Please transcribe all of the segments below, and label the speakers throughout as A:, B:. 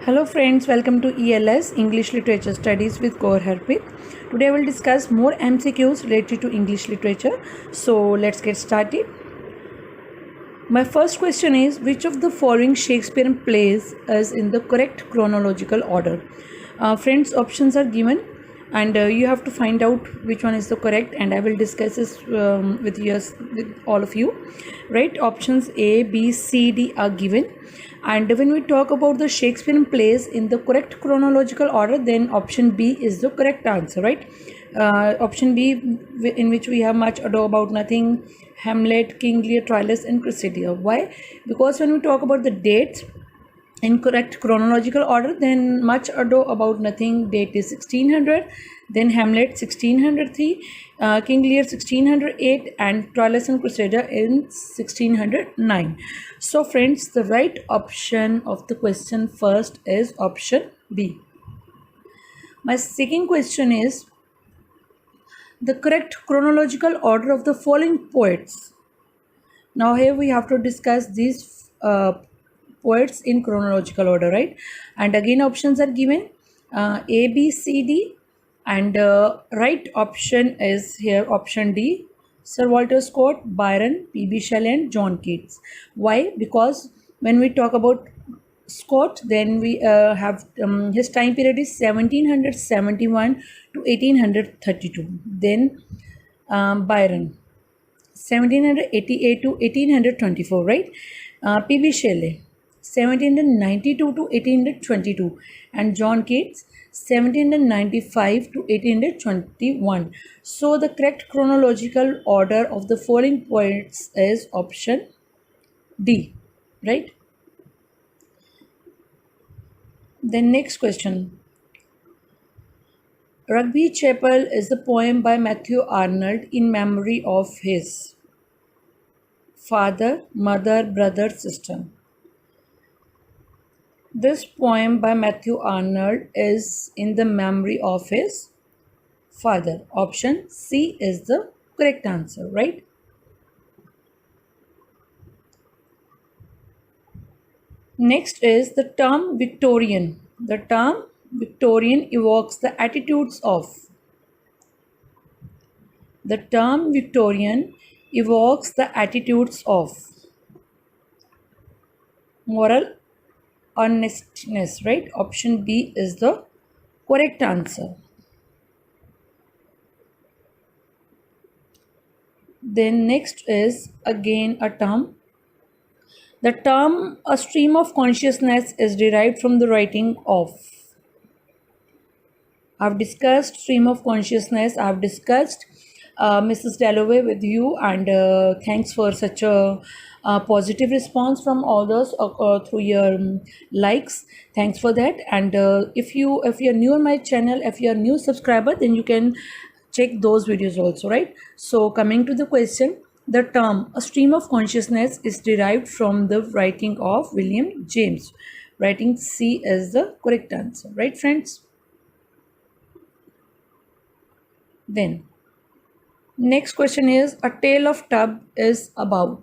A: Hello friends, welcome to ELS English Literature Studies with Gaur Harpreet. Today I will discuss more MCQs related to English literature. So let's get started. My first question is, which of the following Shakespearean plays is in the correct chronological order? Friends, options are given and you have to find out which one is the correct, and I will discuss this with all of you. Right? Options A, B, C, D are given. And when we talk about the Shakespearean plays in the correct chronological order, then option B is the correct answer, right? Option B, in which we have Much Ado About Nothing, Hamlet, King Lear, Troilus, and Cressida. Why? Because when we talk about the dates in correct chronological order, then Much Ado About Nothing date is 1600, then Hamlet 1603, King Lear 1608, and Troilus and Cressida in 1609. So friends, the right option of the question first is option B. My second question is, the correct chronological order of the following poets. Now here we have to discuss these poets in chronological order, right? And again options are given, A, B, C, D, and right option is here option D, Sir Walter Scott, Byron, P.B. Shelley, and John Keats. Why? Because when we talk about Scott, then we have his time period is 1771 to 1832. Then Byron 1788 to 1824, right? P.B. Shelley 1792 to 1822, and John Keats 1795 to 1821. So the correct chronological order of the following poets is option D, right? Then next question. Rugby Chapel is a poem by Matthew Arnold in memory of his father, mother, brother, sister. This poem by Matthew Arnold is in the memory of his father. Option C is the correct answer, right? Next is the term Victorian. The term Victorian evokes the attitudes of. The term Victorian evokes the attitudes of moral honestness, right? Option B is the correct answer. Then next is again a term. The term a stream of consciousness is derived from the writing of. I've discussed stream of consciousness. I've discussed Mrs. Dalloway with you, and thanks for such a positive response from all those through your likes. Thanks for that. And if you're new on my channel, if you're a new subscriber, then you can check those videos also, right? So coming to the question, the term a stream of consciousness is derived from the writing of William James. Writing C is the correct answer, right friends? Then next question is, A Tale of Tub is about.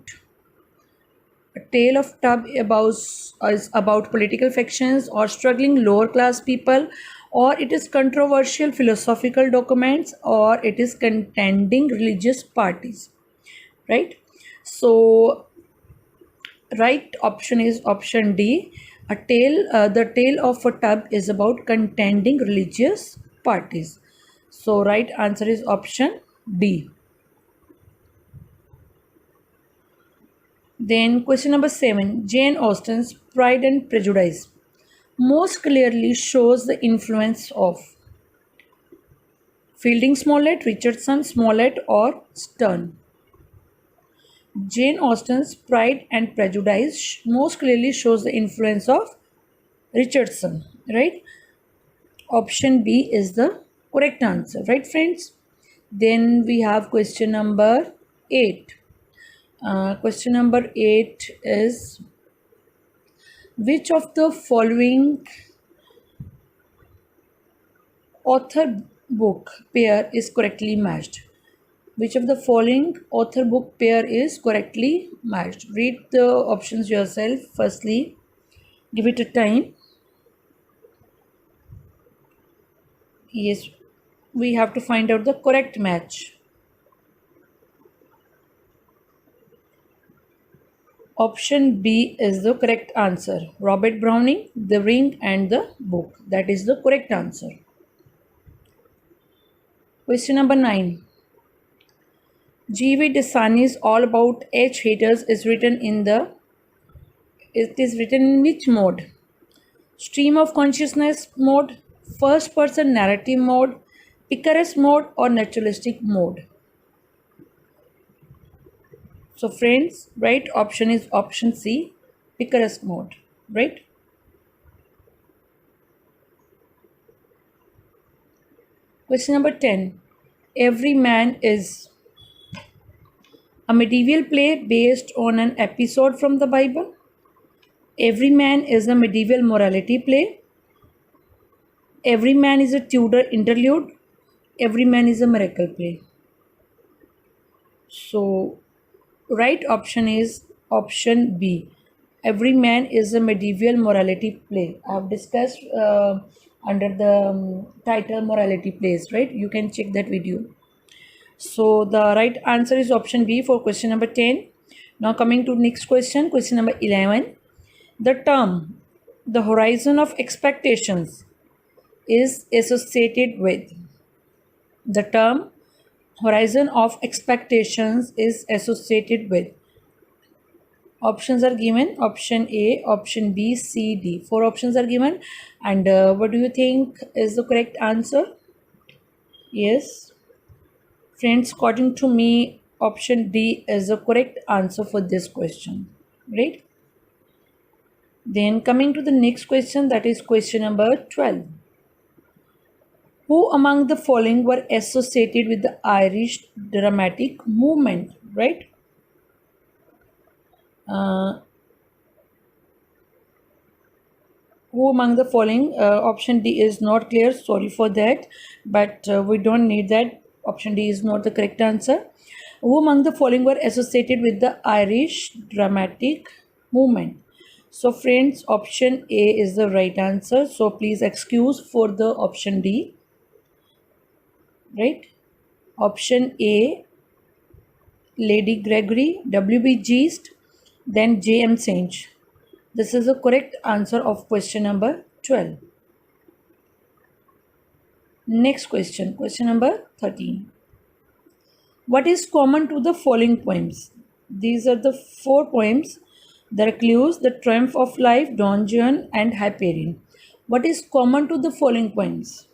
A: A Tale of Tub is about political factions or struggling lower class people, or it is controversial philosophical documents, or it is contending religious parties, right? So right option is option D. The Tale of a Tub is about contending religious parties. So right answer is option D. Then question number 7. Jane Austen's Pride and Prejudice most clearly shows the influence of Fielding Smollett, Richardson, Smollett, or Sterne. Jane Austen's Pride and Prejudice most clearly shows the influence of Richardson, right? Option B is the correct answer, right friends? Then we have question number 8. Question number 8 is, which of the following author book pair is correctly matched? Which of the following author book pair is correctly matched? Read the options yourself. Firstly, give it a time. Yes, we have to find out the correct match. Option B is the correct answer. Robert Browning, The Ring and the Book. That is the correct answer. Question number 9. G.V. Desani's All About H Haters is written in the it is written in which mode? Stream of consciousness mode, first person narrative mode, picaresque mode or naturalistic mode. So friends, right option is option C, picaresque mode, right? Question number 10. Every Man is a medieval play based on an episode from the Bible. Every Man is a medieval morality play. Every Man is a Tudor interlude. Every Man is a miracle play. So, right option is option B. Every Man is a medieval morality play. I have discussed under the title morality plays, right? You can check that video. So the right answer is option B for question number 10. Now coming to next question, question number 11. The term the horizon of expectations is associated with. The term horizon of expectations is associated with. Options are given, option A, option B, C, D. Four options are given, and what do you think is the correct answer? Yes. Friends, according to me, option D is the correct answer for this question, right? Then coming to the next question, that is question number 12. Who among the following were associated with the Irish dramatic movement, right? Uh, who among the following, option D is not clear, sorry for that, but we don't need that. Option D is not the correct answer. Who among the following were associated with the Irish dramatic movement? So friends, option A is the right answer. So please excuse for the option D. Right? Option A, Lady Gregory, W.B. Yeats, then J.M. Sage. This is the correct answer of question number 12. Next question, question number 13. What is common to the following poems? These are the four poems. The Recluse, The Triumph of Life, Don Juan, and Hyperion. What is common to the following poems?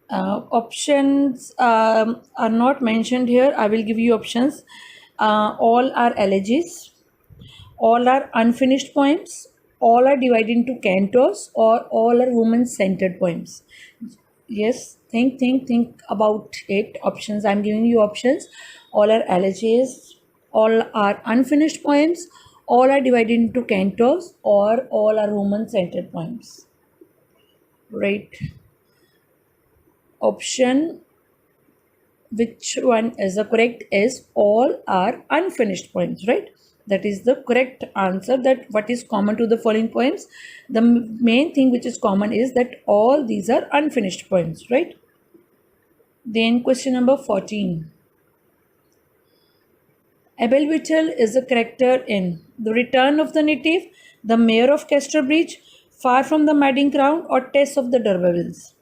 A: Options are not mentioned here. I will give you options. All are elegies, all are unfinished poems, all are divided into cantos, or all are woman centered poems. Yes, think about it. Options, I'm giving you options. All are elegies, all are unfinished poems, all are divided into cantos, or all are woman centered poems. Right. Option which one is the correct is all are unfinished poems, right? That is the correct answer. That what is common to the following poems, the main thing which is common is that all these are unfinished poems, right? Then question number 14. Abel Whittle is a character in The Return of the Native, The Mayor of Casterbridge, Far from the Madding Crowd, or Tess of the D'Urbervilles.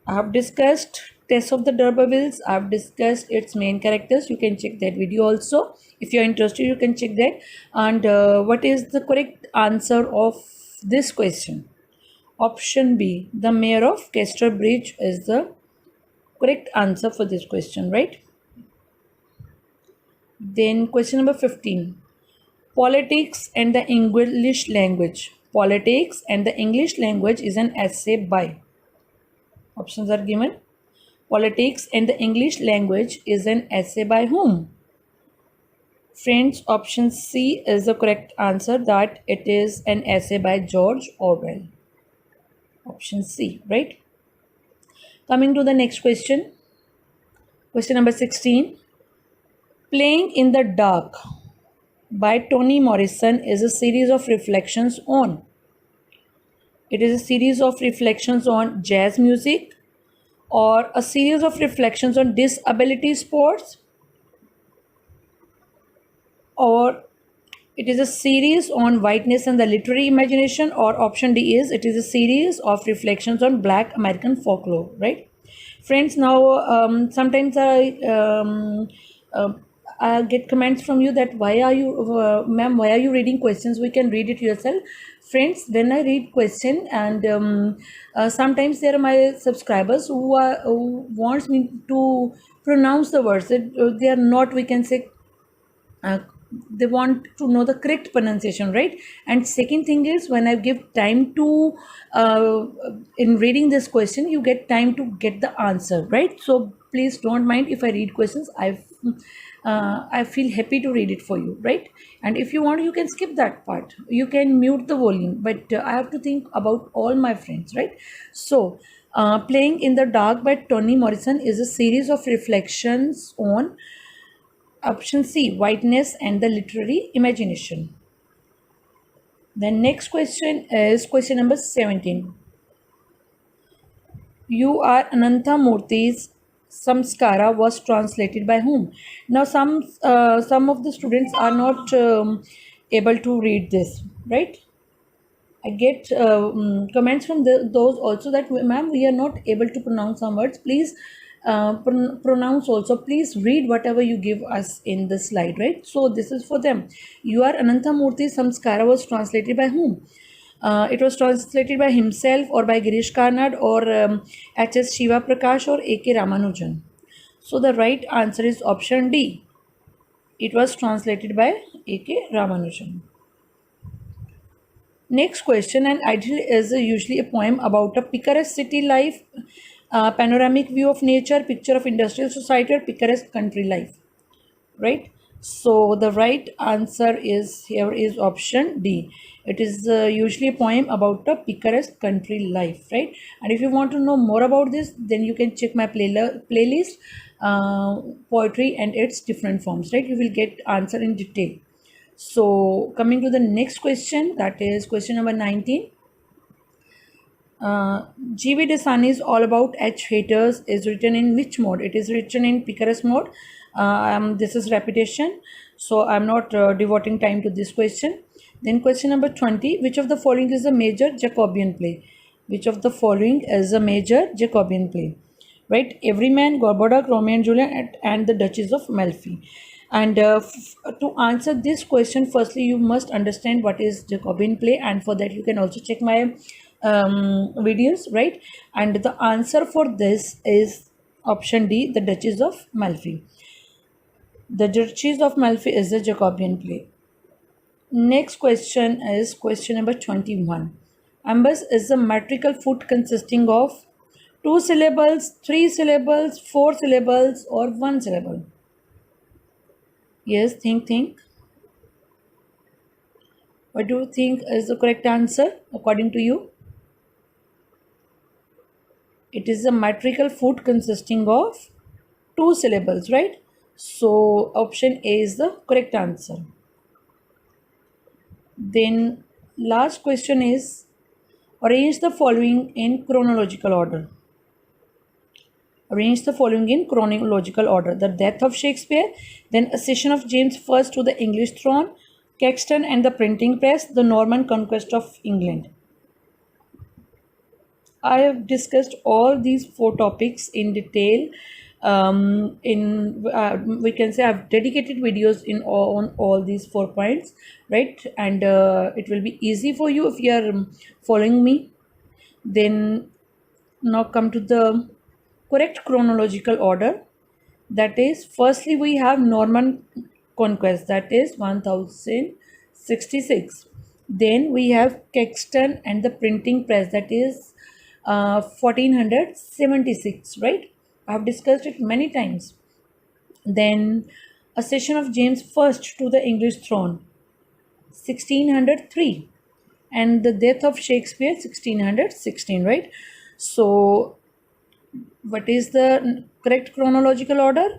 A: I have discussed Tess of the D'Urbervilles. I have discussed its main characters. You can check that video also. If you are interested, you can check that. And what is the correct answer of this question? Option B, the Mayor of Casterbridge is the correct answer for this question, right? Then question number 15. Politics and the English language. Politics and the English language is an essay by. Options are given. Politics and the English language is an essay by whom? Friends, option C is the correct answer, that it is an essay by George Orwell. Option C, right? Coming to the next question. Question number 16. Playing in the dark. by Toni Morrison is a series of reflections on. It is a series of reflections on jazz music, or a series of reflections on disability sports, or it is a series on whiteness and the literary imagination, or option D is it is a series of reflections on Black American folklore, right? Friends, now sometimes uh, I get comments from you that why are you, ma'am, why are you reading questions? We can read it yourself. Friends, when I read question, and sometimes there are my subscribers who wants me to pronounce the words. They are not, we can say, uh, they want to know the correct pronunciation, right? And second thing is, when I give time to uh, in reading this question, you get time to get the answer, right? So please don't mind if I read questions. I feel happy to read it for you, right? And if you want, you can skip that part, you can mute the volume, but I have to think about all my friends, right? So Playing in the Dark by Toni Morrison is a series of reflections on option C, whiteness and the literary imagination. The next question is question number 17. You are Ananta Murthy's Samskara was translated by whom? Now, some of the students are not able to read this, right? I get comments from those also that, ma'am, we are not able to pronounce some words. Please pronounce also. Please read whatever you give us in the slide, right? So this is for them. You are Ananta Murthy Samskara was translated by whom? It was translated by himself, or by Girish Karnad, or H.S. Shiva Prakash, or A.K. Ramanujan. So the right answer is option D. It was translated by A.K. Ramanujan. Next question. An idyll is usually a poem about a picturesque city life, panoramic view of nature, picture of industrial society, or picturesque country life, right? So the right answer is here is option D. It is usually a poem about a picturesque country life, right? And if you want to know more about this, then you can check my playlist, poetry and its different forms, right? You will get answer in detail. So coming to the next question, that is question number 19. G.V. Desani's All About H Haters is written in which mode? It is written in picaresque mode. This is repetition, so I'm not devoting time to this question. Then question number 20. Which of the following is a major Jacobean play? Which of the following is a major Jacobean play? Right? Everyman, Gorboduc, Romeo and Juliet, and the Duchess of Malfi. And to answer this question, firstly, you must understand what is Jacobean play, and for that, you can also check my videos, right? And the answer for this is option D, the Duchess of Malfi. The Duchess of Malfi is the Jacobean play. Next question is question number 21. Ambas is a metrical foot consisting of two syllables, three syllables, four syllables, or one syllable. Yes, think. What do you think is the correct answer according to you? It is a metrical foot consisting of two syllables, right? So option A is the correct answer. Then last question is, arrange the following in chronological order. Arrange the following in chronological order. The death of Shakespeare, then accession of James I to the English throne, Caxton and the printing press, the Norman conquest of England. I have discussed all these four topics in detail. In We can say I've dedicated videos on all these 4 points, right? And it will be easy for you if you are following me. Then now come to the correct chronological order. That is, firstly we have Norman conquest, that is 1066. Then we have Caxton and the printing press, that is 1476, right? I have discussed it many times. Then accession of James I to the English throne, 1603, and the death of Shakespeare, 1616, right? So what is the correct chronological order?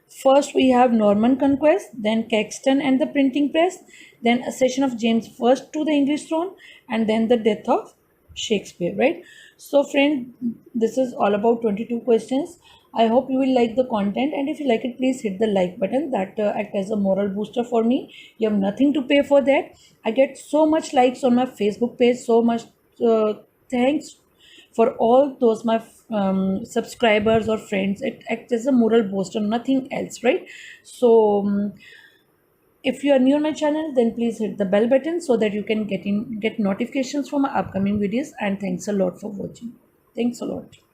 A: First, we have Norman Conquest, then Caxton and the printing press, then accession of James I to the English throne, and then the death of Shakespeare, right? So, friend, this is all about 22 questions. I hope you will like the content, and if you like it, please hit the like button. That act as a moral booster for me. You have nothing to pay for that. I get so much likes on my Facebook page, so much thanks for all those my subscribers or friends. It acts as a moral booster, nothing else, right? So if you are new on my channel, then please hit the bell button so that you can get notifications for my upcoming videos. And thanks a lot for watching. Thanks a lot.